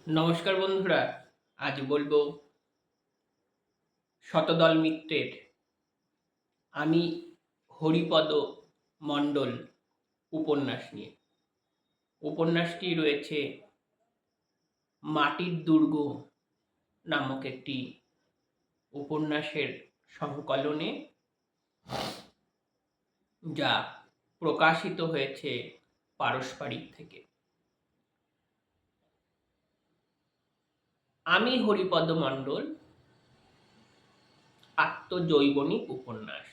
নমস্কার বন্ধুরা, আজ বলবো শতদল মিত্রের আমি হরিপদ মণ্ডল উপন্যাস নিয়ে। উপন্যাসটি রয়েছে মাটির দুর্গ নামক একটি উপন্যাসের সংকলনে, যা প্রকাশিত হয়েছে পারস্পরিক থেকে। আমি হরিপদ মণ্ডল আত্মজৈবনিক উপন্যাস।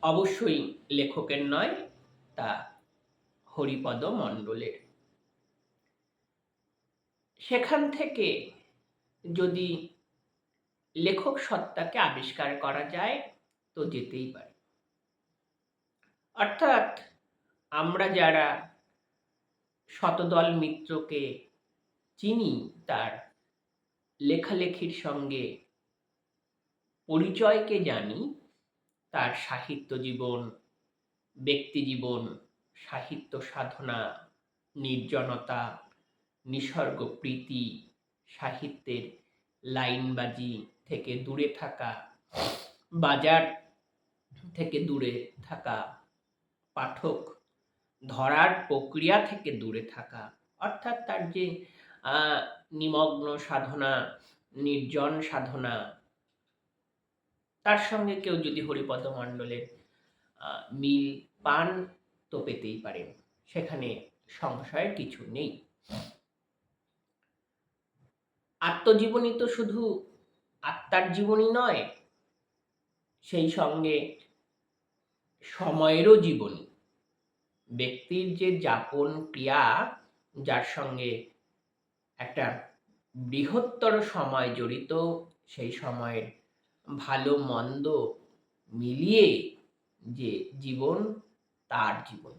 অবশ্যই লেখকের নয়, তা হরিপদ মণ্ডলের। সেখান থেকে যদি লেখক সত্তাকে আবিষ্কার করা যায় তো যেতেই পারে। অর্থাৎ আমরা যারা শতদল মিত্রকে চিনি, তার লেখালেখির সঙ্গে পরিচয়কে জানি, তার সাহিত্য জীবন, ব্যক্তি জীবন, সাহিত্য সাধনা, নির্জনতা, নিসর্গ প্রীতি, সাহিত্যের লাইনবাজি থেকে দূরে থাকা, বাজার থেকে দূরে থাকা, পাঠক ধরার প্রক্রিয়া থেকে দূরে থাকা, অর্থাৎ তার যে নিমগ্ন সাধনা, নির্জন সাধনা, তার সঙ্গে কেউ যদি হরিপদ মণ্ডলের মিল পান তো পেতেই পারেন, সেখানে সংশয়ের কিছু নেই। আত্মজীবনী তো শুধু আত্মার জীবনী নয়, সেই সঙ্গে সময়েরও জীবনী, ব্যক্তির যে যাপন ক্রিয়া, যার সঙ্গে একটা বৃহত্তর সময় জড়িত, সেই সময়ের ভালো মন্দ মিলিয়ে যে জীবন, তার জীবন।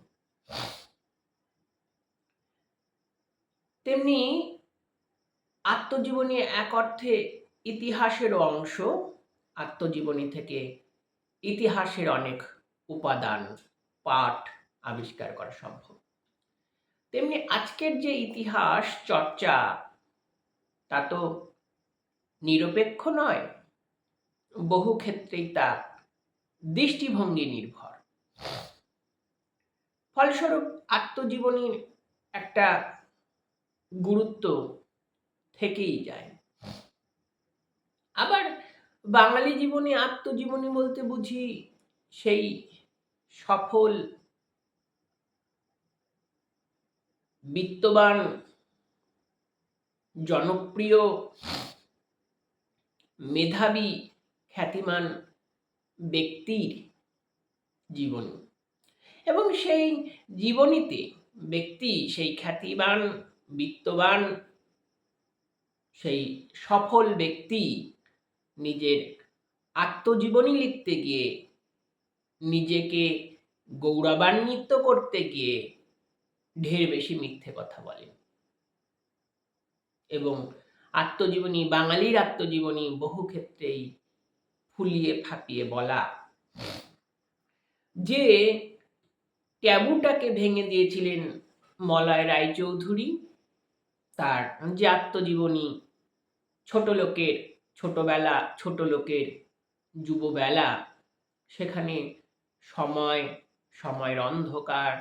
তেমনি আত্মজীবনী এক অর্থে ইতিহাসের অংশ। আত্মজীবনী থেকে ইতিহাসের অনেক উপাদান, পাঠ আবিষ্কার করা সম্ভব। তেমনি আজকের যে ইতিহাস চর্চা, তা তো নিরপেক্ষ নয়, বহু ক্ষেত্রেই তা দৃষ্টিভঙ্গি নির্ভর। ফলস্বরূপ আত্মজীবনীর একটা গুরুত্ব থেকেই যায়। আবার বাঙালি জীবনে আত্মজীবনী বলতে বুঝি সেই সফল, বিত্তবান, জনপ্রিয়, মেধাবী, খ্যাতিমান ব্যক্তির জীবনী, এবং সেই জীবনীতে ব্যক্তি, সেই খ্যাতিমান, বিত্তবান, সেই সফল ব্যক্তি নিজের আত্মজীবনী লিখতে গিয়ে, নিজেকে গৌরবান্বিত করতে গিয়ে ঢের বেশি মিথ্যে কথা বলেন। এবং আত্মজীবনী, বাঙালির আত্মজীবনী বহু ক্ষেত্রেই ফুলিয়ে ফাঁপিয়ে বলা। যে ট্যাবুটাকে ভেঙে দিয়েছিলেন মলয় রায়চৌধুরী, তার যে আত্মজীবনী ছোট লোকের ছোটবেলা, ছোট লোকের যুববেলা, সেখানে সময়, সময়ের অন্ধকার,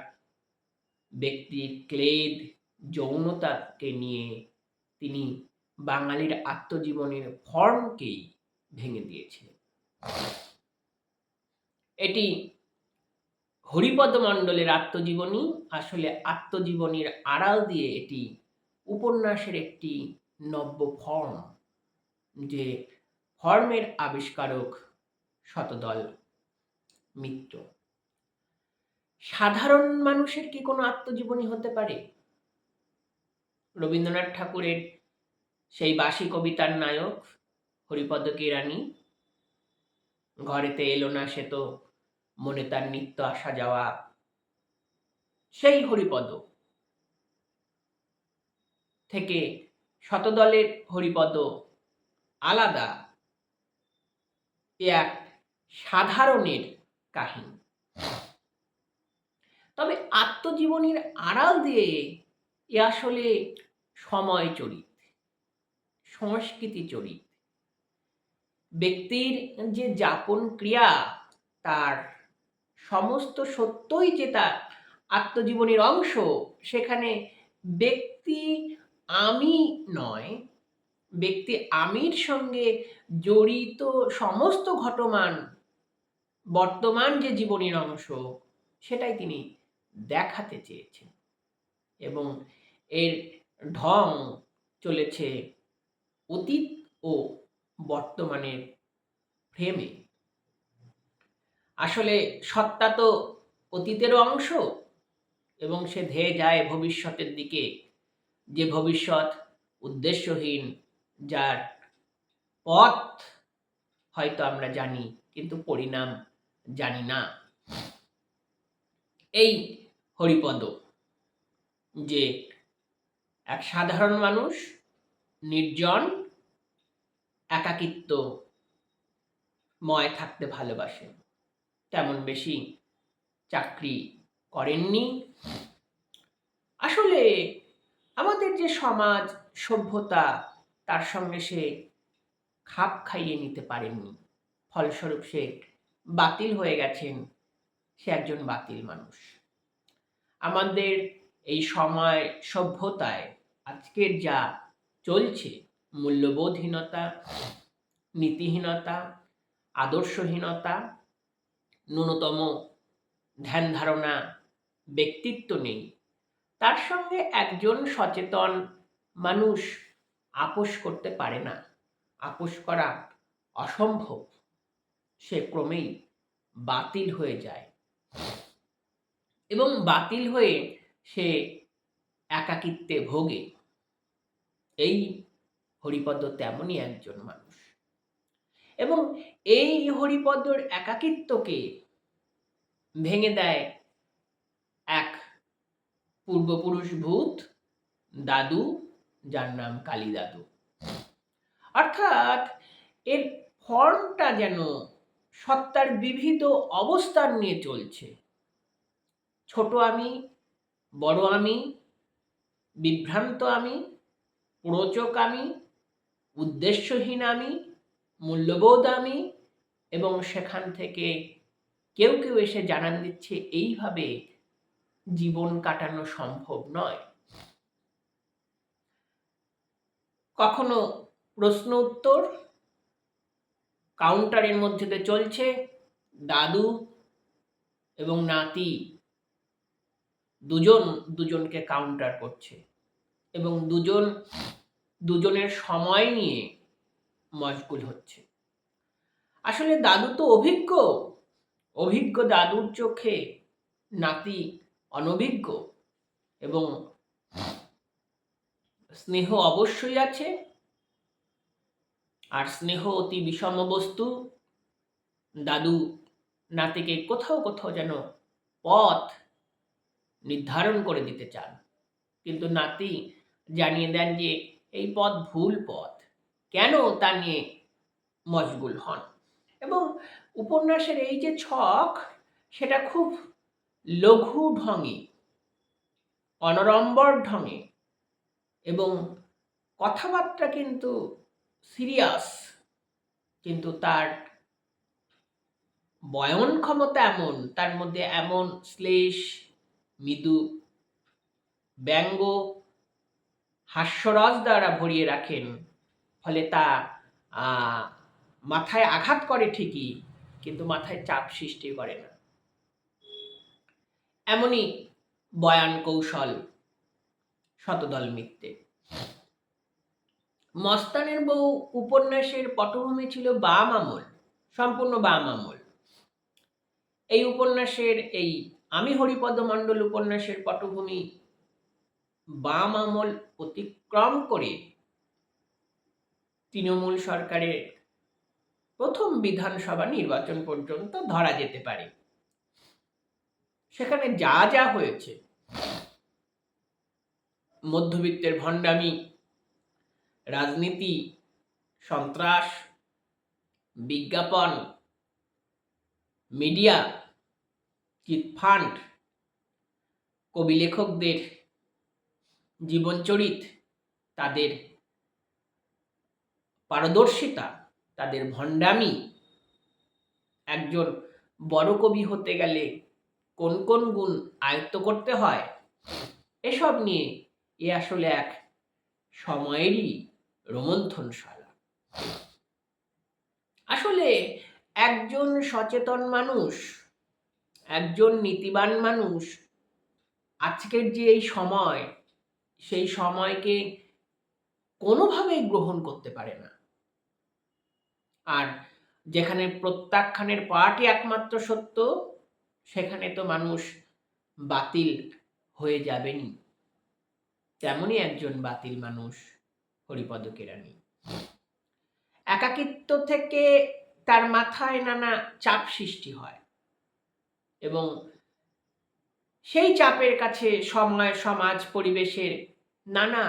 ব্যক্তির ক্লেদ, যৌনতাকে নিয়ে তিনি বাঙালির আত্মজীবনের ফর্মকেই ভেঙে দিয়েছিলেন। এটি হরিপদ মণ্ডলের আত্মজীবনী। আসলে আত্মজীবনীর আড়াল দিয়ে এটি উপন্যাসের একটি নব্য ফর্ম, যে ফর্মের আবিষ্কারক শতদল মিত্র। সাধারণ মানুষের কি কোনো আত্মজীবনী হতে পারে? রবীন্দ্রনাথ ঠাকুরের সেই বাসি কবিতার নায়ক হরিপদ কেরানি, ঘরেতে এলো না সে তো মনে তার নিত্য আসা যাওয়া, সেই হরিপদ থেকে শতদলের হরিপদ আলাদা, এক সাধারণের কাহিনী। তবে আত্মজীবনীর আড়াল দিয়ে এ আসলে সময় চরিত, সংস্কৃতি চরিত। ব্যক্তির যে যাপন ক্রিয়া, তার সমস্ত সত্যই যে তার আত্মজীবনীর অংশ, সেখানে ব্যক্তি আমি নয়, ব্যক্তি আমির সঙ্গে জড়িত সমস্ত ঘটমান বর্তমান যে জীবনীর অংশ, সেটাই তিনি দেখাতে চেয়েছেন। এবং এর ঢং চলেছে অতীত ও বর্তমানের ফ্রেমে। আসলে সত্তা তো অতীতেরও অংশ, এবং সে ধেয়ে যায় ভবিষ্যতের দিকে, যে ভবিষ্যৎ উদ্দেশ্যহীন, যার পথ হয়তো আমরা জানি কিন্তু পরিণাম জানি না। এই হরিপদ যে এক সাধারণ মানুষ, নির্জন, একাকিত্বময় থাকতে ভালোবাসেন, তেমন বেশি চাকরি করেননি। আসলে আমাদের যে সমাজ সভ্যতা, তার সঙ্গে সে খাপ খাইয়ে নিতে পারেননি, ফলস্বরূপ সে বাতিল হয়ে গেছেন। সে একজন বাতিল মানুষ। আমাদের এই সময় সভ্যতায় আজকের যা চলছে, মূল্যবোধহীনতা, নীতিহীনতা, আদর্শহীনতা, ন্যূনতম ধ্যান ধারণা, ব্যক্তিত্ব নেই, তার সঙ্গে একজন সচেতন মানুষ আপোষ করতে পারে না। আপোষ করা অসম্ভব। সে ক্রমেই বাতিল হয়ে যায়, এবং বাতিল হয়ে সে একাকিত্বে ভোগে। এই হরিপদ তেমনই একজন মানুষ, এবং এই হরিপদর একাকিত্বকে ভেঙে দেয় এক পূর্বপুরুষ ভূত, দাদু, যার নাম কালী দাদু। অর্থাৎ এর ফর্মটা যেন সত্তার বিবিধ অবস্থান নিয়ে চলছে। ছোট আমি, বড় আমি, বিভ্রান্ত আমি, প্রোচক আমি, উদ্দেশ্যহীন আমি, মূল্যবোধ আমি, এবং সেখান থেকে কেউ কেউ এসে জানান দিচ্ছে এইভাবে জীবন কাটানো সম্ভব নয়। কখনো প্রশ্ন উত্তর কাউন্টারের মধ্যে দিয়ে চলছে, দাদু এবং নাতি দুজনকে কাউন্টার করছে, এবং দুজনের সময় নিয়ে মশগুল হচ্ছে। আসলে দাদু তো অভিজ্ঞ দাদুর চোখে নাতি অনভিজ্ঞ, এবং স্নেহ অবশ্যই আছে, আর স্নেহ অতি বিষম বস্তু। দাদু নাতিকে কোথাও কোথাও যেন পথ নির্ধারণ করে দিতে চান, কিন্তু নাতি জানিয়ে দেন যে এই পথ ভুল পথ, কেন তা নিয়ে মশগুল হন। এবং উপন্যাসের এই যে ছক, সেটা খুব লঘু ঢঙে, অনড়ম্বর ঢঙে, এবং কথাবার্তা কিন্তু সিরিয়াস, কিন্তু তার বয়ন ক্ষমতা এমন, তার মধ্যে এমন শ্লেষ, মৃদু ব্যঙ্গ, হাস্যরস দ্বারা ভরিয়ে রাখেন, ফলে তা মাথায় আঘাত করে ঠিকই, কিন্তু মাথায় চাপ সৃষ্টি করে না। এমনই বয়ান কৌশল শতদল মিথ্যে। মস্তানের বউ উপন্যাসের পটভূমি ছিল বাম আমল, সম্পূর্ণ বাম আমল। এই উপন্যাসের এই আমি হরিপদ মণ্ডল উপন্যাসের পটভূমি বাম আমল অতিক্রম করে তৃণমূল সরকারের প্রথম বিধানসভা নির্বাচন পর্যন্ত ধরা যেতে পারে। সেখানে যা যা হয়েছে, মধ্যবিত্তের ভণ্ডামি, রাজনীতি, সন্ত্রাস, বিজ্ঞাপন, মিডিয়া, চিটফান্ড, কবি লেখকদের জীবনচরিত, তাদের পারদর্শিতা, তাদের ভণ্ডামি, একজন বড় কবি হতে গেলে কোন কোন গুণ আয়ত্ত করতে হয়, এসব নিয়ে এ আসলে এক সময়েরই রোমন্থনশালা। আসলে একজন সচেতন মানুষ, একজন নীতিবান মানুষ আজকের যে এই সময়, সেই সময়কে কোনোভাবেই গ্রহণ করতে পারে না। আর যেখানে প্রত্যাখ্যানের পাঠই একমাত্র সত্য, সেখানে তো মানুষ বাতিল হয়ে যাবেনই। তেমনই একজন বাতিল মানুষ হরিপদ কেরানি। একাকিত্ব থেকে তার মাথায় নানা চাপ সৃষ্টি হয় এবং সেই চাপের কাছে সময়, সমাজ, পরিবেশের নানা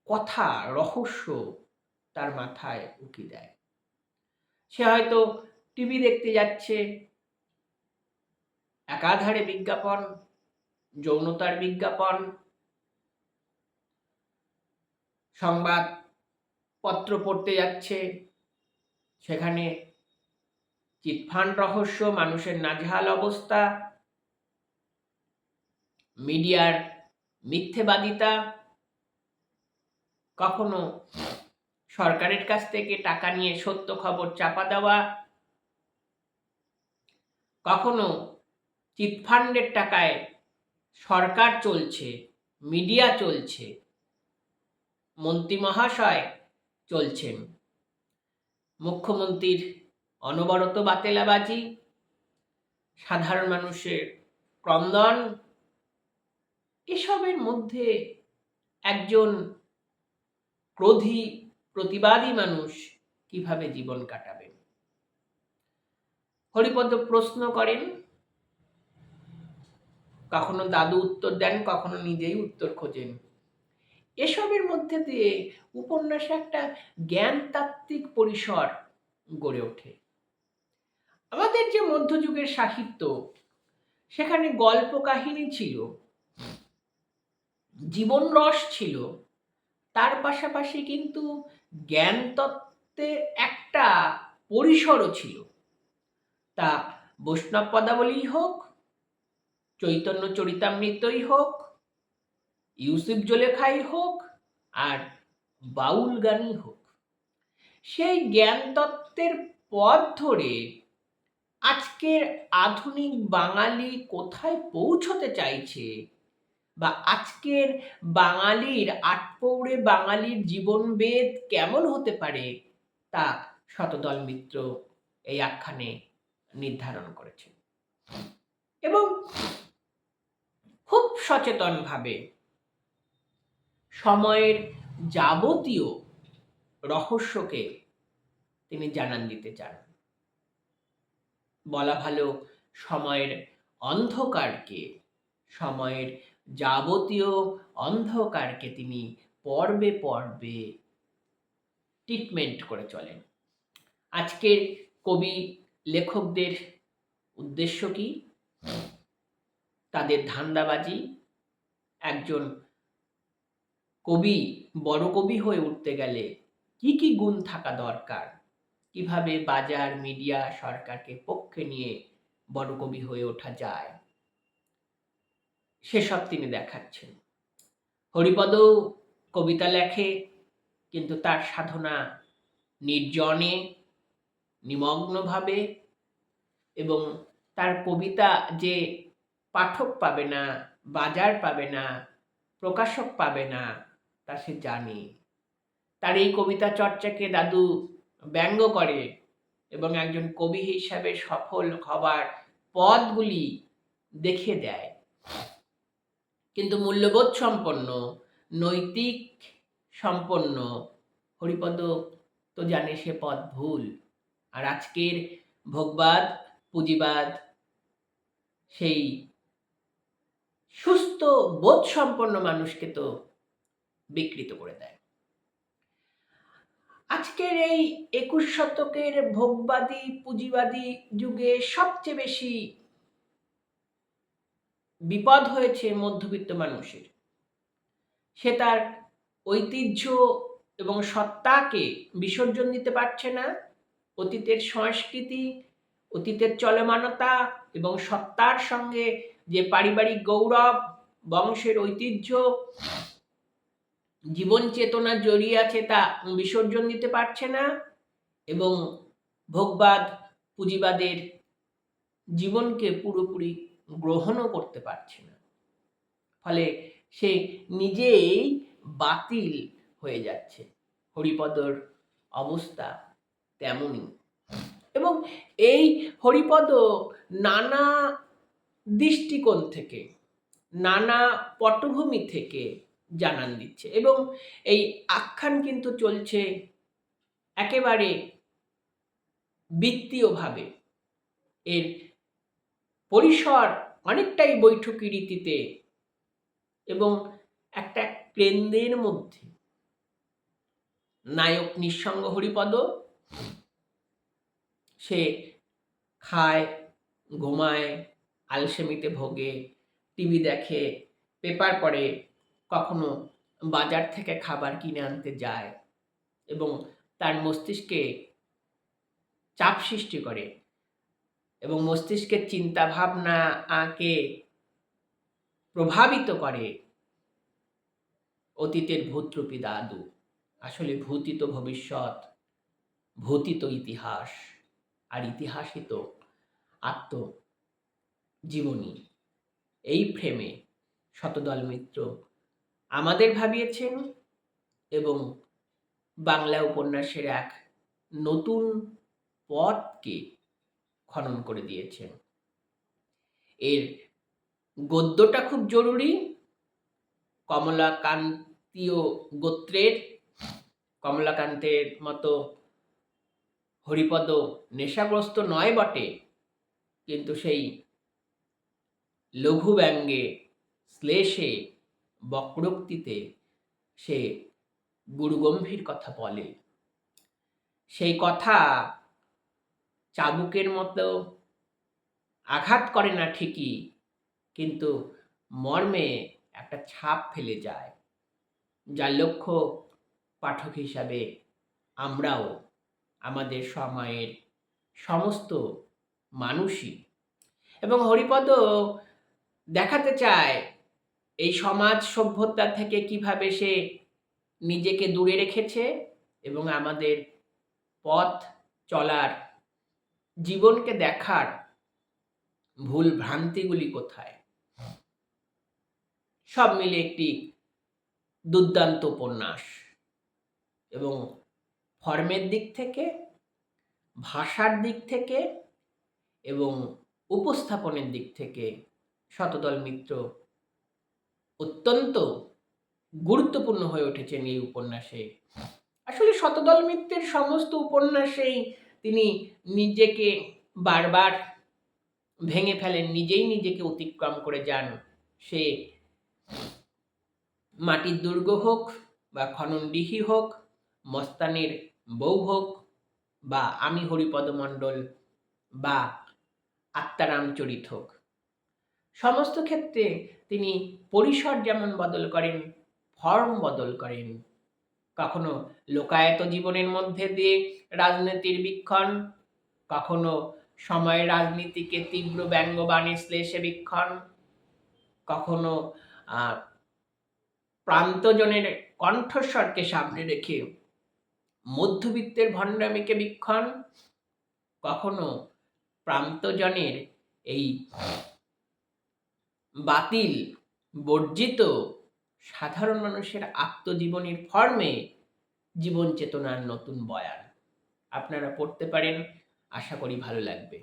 কথা, রহস্য তার মাথায় উকি দেয়। সে হয়তো টিভি দেখতে যাচ্ছে, একাধারে বিজ্ঞাপন, যৌনতার বিজ্ঞাপন, সংবাদপত্র পড়তে যাচ্ছে, সেখানে চিটফান্ড রহস্য, মানুষের নাজেহাল অবস্থা, মিডিয়ার মিথ্যেবাদিতা, কখনো সরকারের কাছ থেকে টাকা নিয়ে সত্য খবর চাপা দেওয়া, কখনো চিটফান্ডের টাকায় সরকার চলছে, মিডিয়া চলছে, মন্ত্রী মহাশয় চলছেন, মুখ্যমন্ত্রীর অনবরত বাতেলাবাজি, সাধারণ মানুষের ক্রন্দন, এসবের মধ্যে একজন ক্রোধী প্রতিবাদী মানুষ কিভাবে জীবন কাটাবেন? হরিপদ প্রশ্ন করেন, কখনো দাদু উত্তর দেন, কখনো নিজেই উত্তর খোঁজেন। এসবের মধ্যে দিয়ে উপন্যাসে একটা জ্ঞানতাত্ত্বিক পরিসর গড়ে ওঠে। আমাদের যে মধ্যযুগের সাহিত্য, সেখানে গল্প কাহিনী ছিল, জীবন রস ছিল, তার পাশাপাশি কিন্তু জ্ঞানতত্ত্বের একটা পরিসরও ছিল। তা বৈষ্ণব পদাবলী হোক, চৈতন্য চরিতামৃতই হোক, ইউসুফ জুলেখাই হোক, আর বাউল গানই হোক, সেই জ্ঞানতত্ত্বের পথ ধরে আজকের আধুনিক বাঙালি কোথায় পৌঁছতে চাইছে, বা আজকের বাঙালির, আটপৌরে বাঙালির জীবনবেদ কেমন হতে পারে, তা শতদল মিত্র এই আখ্যানে নির্ধারণ করেছেন এবং খুব সচেতনভাবে সময়ের যাবতীয় রহস্যকে তিনি জানান দিতে চান। বলা ভালো, সময়ের অন্ধকারকে, সময়ের যাবতীয় অন্ধকারকে তিনি পর্বে পর্বে ট্রিটমেন্ট করে চলেন। আজকের কবি লেখকদের উদ্দেশ্য কি? তাদের ধান্দাবাজি। একজন কবি, বড় কবি হয়ে উঠতে গেলে কি কি গুণ থাকা দরকার, কিভাবে বাজার, মিডিয়া, সরকারকে পক্ষে নিয়ে বড় কবি হয়ে ওঠা যায়, সেসব তিনি দেখাচ্ছেন। হরিপদ কবিতা লেখে, কিন্তু তার সাধনা নির্জনে, নিমগ্নভাবে, এবং তার কবিতা যে পাঠক পাবে না, বাজার পাবে না, প্রকাশক পাবে না, তা সে জানে। তার এই কবিতা চর্চাকে দাদু ব্যঙ্গ করে এবং একজন কবি হিসাবে সফল হবার পথগুলি দেখিয়ে দেয়। কিন্তু মূল্যবোধ সম্পন্ন, নৈতিক সম্পন্ন হরিপদ তো জানে সে পথ ভুল। আর আজকের ভোগবাদ, পুঁজিবাদ সেই সুস্থ বোধ সম্পন্ন মানুষকে তো বিকৃত করে দেয়। আজকের এই 21 শতকের ভোগবাদী, পুঁজিবাদী যুগে সবচেয়ে বেশি বিপদ হয়েছে মধ্যবিত্ত মানুষের। সে তার ঐতিহ্য এবং সত্তাকে বিসর্জন দিতে পারছে না। অতীতের সংস্কৃতি, অতীতের চলমানতা এবং সত্তার সঙ্গে যে পারিবারিক গৌরব, বংশের ঐতিহ্য, জীবন চেতনা জড়িয়ে আছে তা বিসর্জন দিতে পারছে না এবং ভোগবাদ, পুঁজিবাদের জীবনকে পুরোপুরি গ্রহণও করতে পারছে না। ফলে সে নিজেই বাতিল হয়ে যাচ্ছে। হরিপদর অবস্থা তেমনই। এবং এই হরিপদ নানা দৃষ্টিকোণ থেকে, নানা পটভূমি থেকে জানান দিচ্ছে এবং এই আখ্যান কিন্তু চলছে একেবারে বৃত্তীয়ভাবে। এর পরিসর অনেকটাই বৈঠকি রীতিতে এবং একটা কেন্দ্রের মধ্যে নায়ক নিঃসঙ্গ হরিপদ, সে খায়, ঘুমায়, আলসেমিতে ভোগে, টিভি দেখে, পেপার পড়ে, কখনো বাজার থেকে খাবার কিনে আনতে যায় এবং তার মস্তিষ্কে চাপ সৃষ্টি করে এবং মস্তিষ্কের চিন্তা ভাবনাকে প্রভাবিত করে অতীতের ভূতরূপী দাদু। আসলে ভূতই তো ভবিষ্যৎ, ভূতই তো ইতিহাস, আর ইতিহাসই তো আত্মজীবনী। এই ফ্রেমে শতদল মিত্র আমাদের ভাবিয়েছেন এবং বাংলা উপন্যাসের এক নতুন পথকে খনন করে দিয়েছেন। এর গদ্যটা খুব জরুরি। কমলাকান্তীয় গোত্রের, কমলাকান্তের মতো হরিপদ নেশাগ্রস্ত নয় বটে, কিন্তু সেই লঘু ব্যঙ্গে, শ্লেষে, বক্রোক্তিতে সে গুরুগম্ভীর কথা বলে। সেই কথা চাবুকের মতো আঘাত করে না ঠিকই, কিন্তু মর্মে একটা ছাপ ফেলে যায়, যার লক্ষ্য পাঠক হিসাবে আমরাও, আমাদের সময়ের সমস্ত মানুষই। এবং হরিপদ দেখাতে চায় এই সমাজ সভ্যতা থেকে কিভাবে সে নিজেকে দূরে রেখেছে এবং আমাদের পথ চলার, জীবনকে দেখার ভুল ভ্রান্তিগুলি কোথায়। সব মিলে একটি দুর্দান্ত উপন্যাস এবং ফর্মের দিক থেকে, ভাষার দিক থেকে এবং উপস্থাপনের দিক থেকে শতদল মিত্র অত্যন্ত গুরুত্বপূর্ণ হয়ে উঠেছেন এই উপন্যাসে। আসলে শতদল মিত্রের সমস্ত উপন্যাসেই তিনি নিজেকে বারবার ভেঙে ফেলেন, নিজেই নিজেকে অতিক্রম করে যান। সে মাটির দুর্গ হোক বা খননডিহি হোক, মস্তানের বউ হোক বা আমি হরিপদ মণ্ডল বা আত্মারামচরিত হোক, সমস্ত ক্ষেত্রে তিনি পরিসর যেমন বদল করেন, ফর্ম বদল করেন। কখনো লোকায়ত জীবনের মধ্যে দিয়ে রাজনীতির বীক্ষণ, কখনো সময়ের রাজনীতিকে তীব্র ব্যঙ্গবাণী শ্লেষে বীক্ষণ, কখনো প্রান্তজনের কণ্ঠস্বরকে সামনে রেখে মধ্যবিত্তের ভণ্ডামিকে বীক্ষণ, কখনো প্রান্তজনের এই বাতিল বর্জিত সাধারণ মানুষের আত্মজীবনীর ফর্মে জীবন চেতনার নতুন বয়ান। আপনারা পড়তে পারেন, আশা করি ভালো লাগবে।